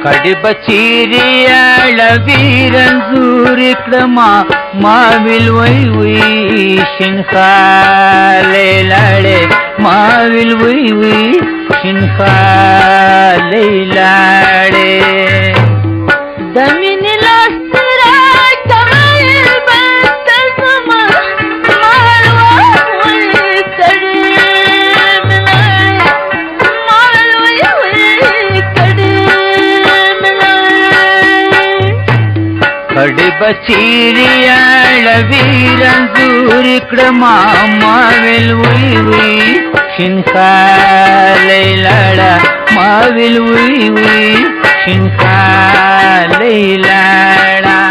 کډي بچيري اړوي رنزور کړما ما ویل وی وی شینخاله لاړې ما ویل وی وی شینخاله لاړې د مینې لاس را کمل بنت زما مالوا وی کړې کډي بچيري اړوي رنزور کړما ما ویل وی وی شینخاله لاړه ما ویل وی وی شینخاله لاړه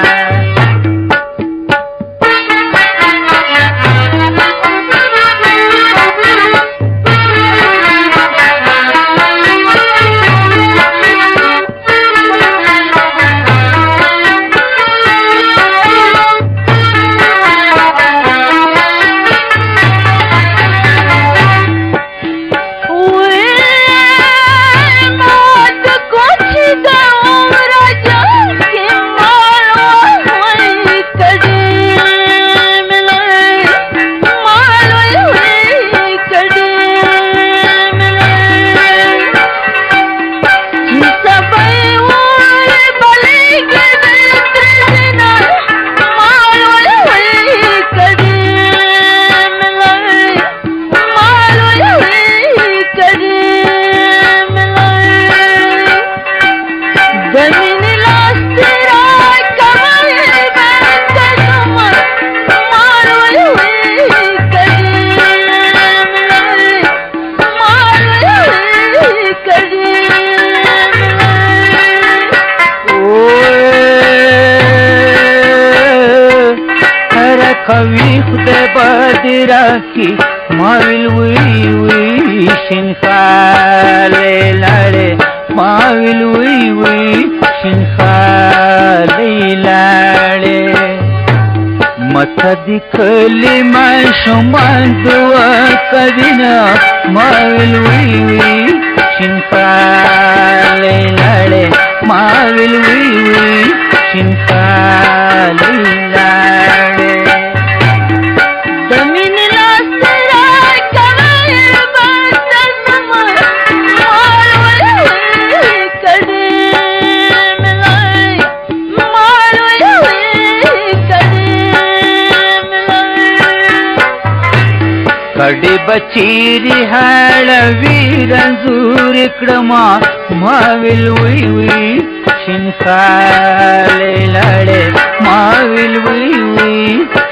خوي خدای باندې راکي ما ویل وی وی شینخاله لاړې ما ویل وی وی شینخاله لاړې مته د کلمه شومان دعا کوینا ما ویل وی وی شینخاله لاړې ما ویل وی وی شینخاله لاړې کډي بچيري اړوي رنزور کړما ما ویل وی وی شینخاله لاړې ما ویل وی وی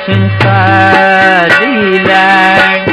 شینخاله لاړې